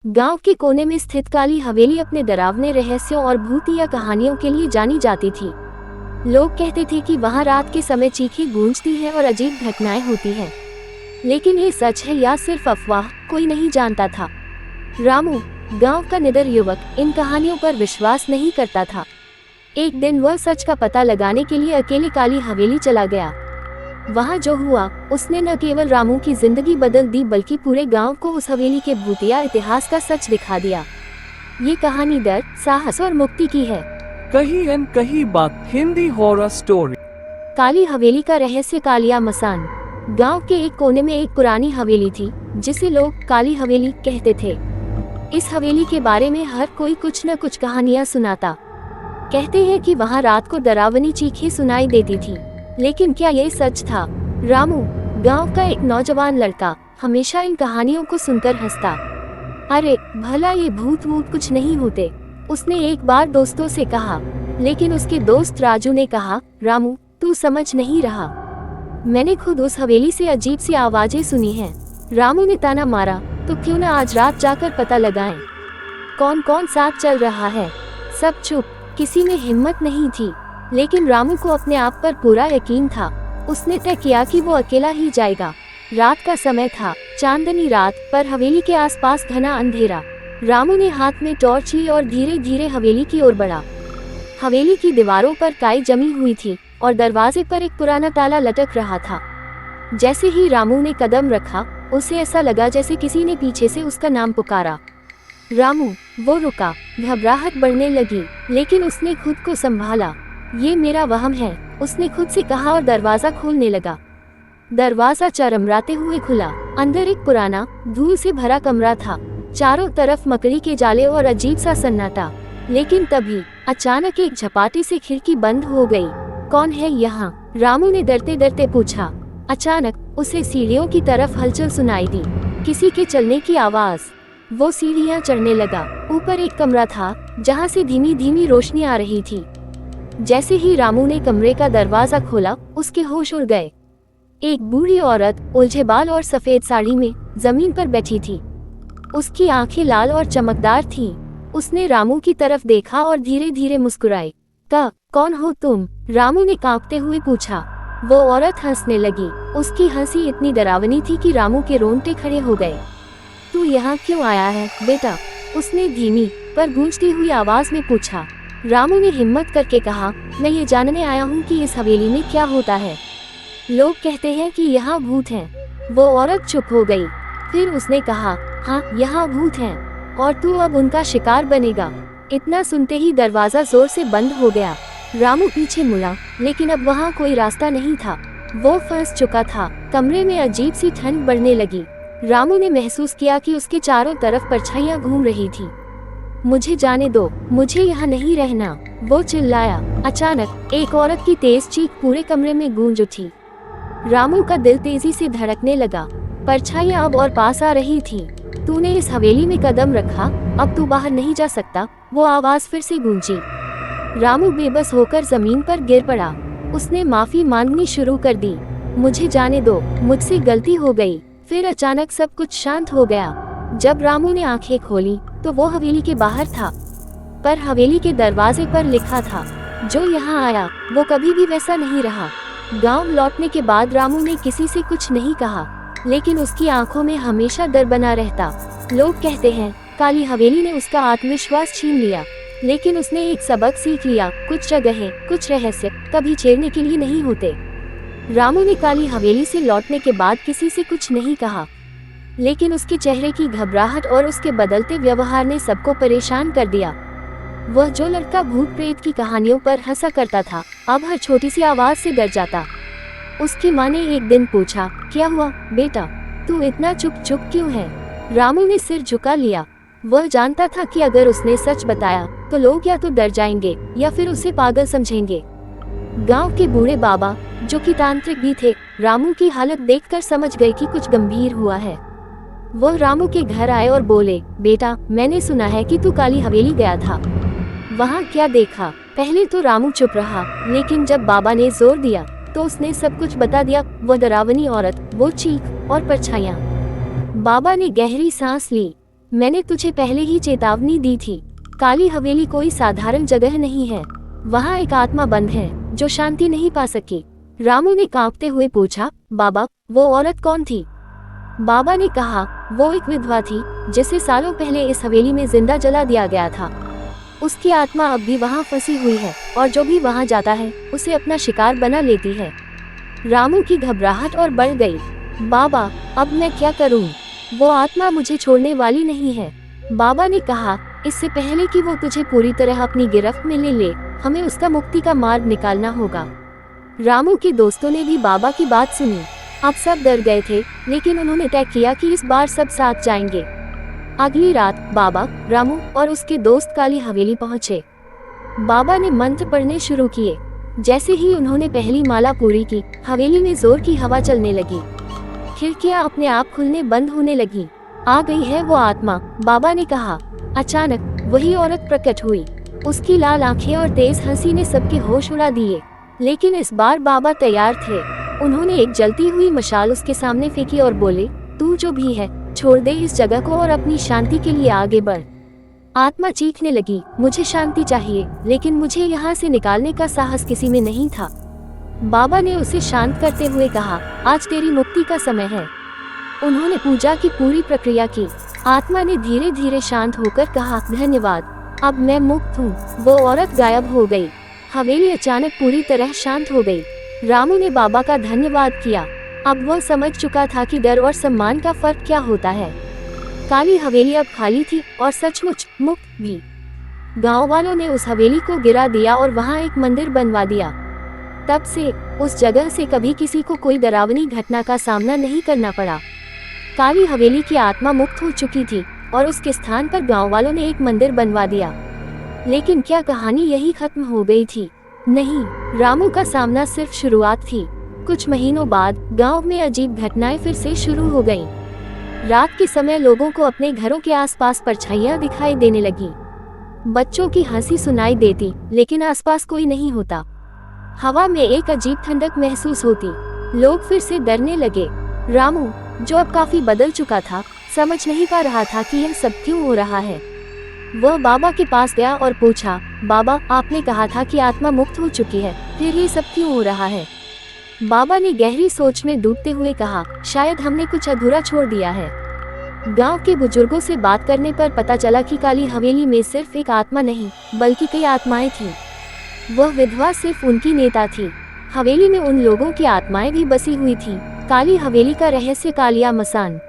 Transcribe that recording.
गांव के कोने में स्थित काली हवेली अपने डरावने रहस्यों और भूतिया कहानियों के लिए जानी जाती थी। लोग कहते थे कि वहां रात के समय चीखें गूंजती है और अजीब घटनाएं होती हैं। लेकिन ये सच है या सिर्फ अफवाह, कोई नहीं जानता था। रामू, गांव का निडर युवक, इन कहानियों पर विश्वास नहीं करता था। एक दिन वह सच का पता लगाने के लिए अकेले काली हवेली चला गया। वहां जो हुआ, उसने न केवल रामू की जिंदगी बदल दी बल्कि पूरे गांव को उस हवेली के भूतिया इतिहास का सच दिखा दिया। ये कहानी डर, साहस और मुक्ति की है। कहीं न कहीं बात हिंदी हॉरर स्टोरी। काली हवेली का रहस्य। कालिया मसान। गांव के एक कोने में एक पुरानी हवेली थी, जिसे लोग काली हवेली कहते थे। इस हवेली के बारे में हर कोई कुछ न कुछ कहानियां सुनाता। कहते हैं कि वहां रात को डरावनी चीखें सुनाई देती थी। लेकिन क्या ये सच था? रामू, गांव का एक नौजवान लड़का, हमेशा इन कहानियों को सुनकर हंसता। अरे भला ये भूत वूत कुछ नहीं होते, उसने एक बार दोस्तों से कहा। लेकिन उसके दोस्त राजू ने कहा, रामू तू समझ नहीं रहा, मैंने खुद उस हवेली से अजीब सी आवाजें सुनी हैं। रामू ने ताना मारा, तो क्यों न आज रात जाकर पता लगाएं कौन कौन साथ चल रहा है। सब चुप, किसी में हिम्मत नहीं थी। लेकिन रामू को अपने आप पर पूरा यकीन था। उसने तय किया कि वो अकेला ही जाएगा। रात का समय था, चांदनी रात, पर हवेली के आसपास घना अंधेरा। रामू ने हाथ में टॉर्च ली और धीरे धीरे हवेली की ओर बढ़ा। हवेली की दीवारों पर काई जमी हुई थी और दरवाजे पर एक पुराना ताला लटक रहा था। जैसे ही रामू ने कदम रखा, उसे ऐसा लगा जैसे किसी ने पीछे से उसका नाम पुकारा। रामू, वो रुका, घबराहट बढ़ने लगी, लेकिन उसने खुद को संभाला। ये मेरा वहम है, उसने खुद से कहा और दरवाजा खोलने लगा। दरवाजा चरमराते हुए खुला। अंदर एक पुराना, धूल से भरा कमरा था। चारों तरफ मकड़ी के जाले और अजीब सा सन्नाटा। लेकिन तभी अचानक एक झपाटे से खिड़की बंद हो गई। कौन है यहाँ? रामू ने डरते डरते पूछा। अचानक उसे सीढ़ियों की तरफ हलचल सुनाई दी, किसी के चलने की आवाज। वो सीढ़ियाँ चढ़ने लगा। ऊपर एक कमरा था, जहाँ से धीमी धीमी रोशनी आ रही थी। जैसे ही रामू ने कमरे का दरवाजा खोला, उसके होश उड़ गए। एक बूढ़ी औरत, उलझे बाल और सफेद साड़ी में, जमीन पर बैठी थी। उसकी आंखें लाल और चमकदार थीं। उसने रामू की तरफ देखा और धीरे धीरे मुस्कुराई। कौन हो तुम? रामू ने कांपते हुए पूछा। वो औरत हंसने लगी। उसकी हंसी इतनी डरावनी थी कि रामू के रोंगटे खड़े हो गए। तू यहाँ क्यों आया है बेटा? उसने धीमी पर गूंजती हुई आवाज में पूछा। रामू ने हिम्मत करके कहा, मैं ये जानने आया हूँ कि इस हवेली में क्या होता है। लोग कहते हैं कि यहाँ भूत हैं। वो औरत चुप हो गई। फिर उसने कहा, हाँ यहाँ भूत हैं, और तू अब उनका शिकार बनेगा। इतना सुनते ही दरवाजा जोर से बंद हो गया। रामू पीछे मुड़ा, लेकिन अब वहाँ कोई रास्ता नहीं था। वो फंस चुका था। कमरे में अजीब सी ठंड बढ़ने लगी। रामू ने महसूस किया कि उसके चारों तरफ परछाइयाँ घूम रही थी। मुझे जाने दो, मुझे यहाँ नहीं रहना, वो चिल्लाया। अचानक एक औरत की तेज चीख पूरे कमरे में गूंज उठी। रामू का दिल तेजी से धड़कने लगा। परछाइयाँ अब और पास आ रही थी। तूने इस हवेली में कदम रखा, अब तू बाहर नहीं जा सकता, वो आवाज फिर से गूंजी। रामू बेबस होकर जमीन पर गिर पड़ा। उसने माफी मांगनी शुरू कर दी। मुझे जाने दो, मुझसे गलती हो गई। फिर अचानक सब कुछ शांत हो गया। जब रामू ने आंखें खोली, तो वो हवेली के बाहर था, पर हवेली के दरवाजे पर लिखा था, जो यहाँ आया वो कभी भी वैसा नहीं रहा। गांव लौटने के बाद रामू ने किसी से कुछ नहीं कहा, लेकिन उसकी आंखों में हमेशा डर बना रहता। लोग कहते हैं काली हवेली ने उसका आत्मविश्वास छीन लिया, लेकिन उसने एक सबक सीख लिया, कुछ जगहें, कुछ रहस्य कभी छेड़ने के लिए नहीं होते। रामू ने काली हवेली से लौटने के बाद किसी से कुछ नहीं कहा, लेकिन उसके चेहरे की घबराहट और उसके बदलते व्यवहार ने सबको परेशान कर दिया। वह जो लड़का भूत प्रेत की कहानियों पर हंसा करता था, अब हर छोटी सी आवाज से डर जाता। उसकी माँ ने एक दिन पूछा, क्या हुआ बेटा, तू इतना चुप क्यों है? रामू ने सिर झुका लिया। वह जानता था कि अगर उसने सच बताया तो लोग या तो डर जाएंगे या फिर उसे पागल समझेंगे। गांव के बूढ़े बाबा, जो कि तांत्रिक भी थे, रामू की हालत देखकर समझ गए कि कुछ गंभीर हुआ है। वह रामू के घर आए और बोले, बेटा मैंने सुना है कि तू काली हवेली गया था, वहाँ क्या देखा? पहले तो रामू चुप रहा, लेकिन जब बाबा ने जोर दिया तो उसने सब कुछ बता दिया। वो डरावनी औरत, वो चीख और परछाइयाँ। बाबा ने गहरी सांस ली। मैंने तुझे पहले ही चेतावनी दी थी। काली हवेली कोई साधारण जगह नहीं है। वहाँ एक आत्मा बंद है जो शांति नहीं पा सकी। रामू ने कांपते हुए पूछा, बाबा, वो औरत कौन थी? बाबा ने कहा, वो एक विधवा थी जिसे सालों पहले इस हवेली में जिंदा जला दिया गया था। उसकी आत्मा अब भी वहाँ फंसी हुई है और जो भी वहाँ जाता है उसे अपना शिकार बना लेती है। रामू की घबराहट और बढ़ गई। बाबा, अब मैं क्या करूं? वो आत्मा मुझे छोड़ने वाली नहीं है। बाबा ने कहा, इससे पहले कि वो तुझे पूरी तरह अपनी गिरफ्त में ले ले, हमें उसका मुक्ति का मार्ग निकालना होगा। रामू के दोस्तों ने भी बाबा की बात सुनी। अब सब डर गए थे, लेकिन उन्होंने तय किया कि इस बार सब साथ जाएंगे। अगली रात बाबा, रामू और उसके दोस्त काली हवेली पहुंचे। बाबा ने मंत्र पढ़ने शुरू किए। जैसे ही उन्होंने पहली माला पूरी की, हवेली में जोर की हवा चलने लगी। खिड़कियां अपने आप खुलने बंद होने लगी। आ गई है वो आत्मा, बाबा ने कहा। अचानक वही औरत प्रकट हुई। उसकी लाल आंखें और तेज हंसी ने सबके होश उड़ा दिए। लेकिन इस बार बाबा तैयार थे। उन्होंने एक जलती हुई मशाल उसके सामने फेंकी और बोले, तू जो भी है, छोड़ दे इस जगह को और अपनी शांति के लिए आगे बढ़। आत्मा चीखने लगी, मुझे शांति चाहिए, लेकिन मुझे यहाँ से निकालने का साहस किसी में नहीं था। बाबा ने उसे शांत करते हुए कहा, आज तेरी मुक्ति का समय है। उन्होंने पूजा की पूरी प्रक्रिया की। आत्मा ने धीरे धीरे शांत होकर कहा, धन्यवाद, अब मैं मुक्त हूँ। वो औरत गायब हो गई। हवेली अचानक पूरी तरह शांत हो गई। रामू ने बाबा का धन्यवाद किया। अब वह समझ चुका था कि डर और सम्मान का फर्क क्या होता है। काली हवेली अब खाली थी और सचमुच मुक्त भी। गांव वालों ने उस हवेली को गिरा दिया और वहां एक मंदिर बनवा दिया। तब से उस जगह से कभी किसी को कोई डरावनी घटना का सामना नहीं करना पड़ा। काली हवेली की आत्मा मुक्त हो चुकी थी और उसके स्थान पर गांव वालों ने एक मंदिर बनवा दिया। लेकिन क्या कहानी यही खत्म हो गई थी? नहीं, रामू का सामना सिर्फ शुरुआत थी। कुछ महीनों बाद गांव में अजीब घटनाएं फिर से शुरू हो गईं। रात के समय लोगों को अपने घरों के आसपास परछाइयां दिखाई देने लगी। बच्चों की हंसी सुनाई देती, लेकिन आसपास कोई नहीं होता। हवा में एक अजीब ठंडक महसूस होती। लोग फिर से डरने लगे। रामू, जो अब काफी बदल चुका था, समझ नहीं पा रहा था कि यह सब क्यों हो रहा है। वह बाबा के पास गया और पूछा, बाबा, आपने कहा था कि आत्मा मुक्त हो चुकी है, फिर ये सब क्यों हो रहा है? बाबा ने गहरी सोच में डूबते हुए कहा, शायद हमने कुछ अधूरा छोड़ दिया है। गांव के बुजुर्गों से बात करने पर पता चला कि काली हवेली में सिर्फ एक आत्मा नहीं, बल्कि कई आत्माएं थीं। वह विधवा सिर्फ उनकी नेता थी। हवेली में उन लोगों की आत्माएं भी बसी हुई थी। काली हवेली का रहस्य, कालिया मसान।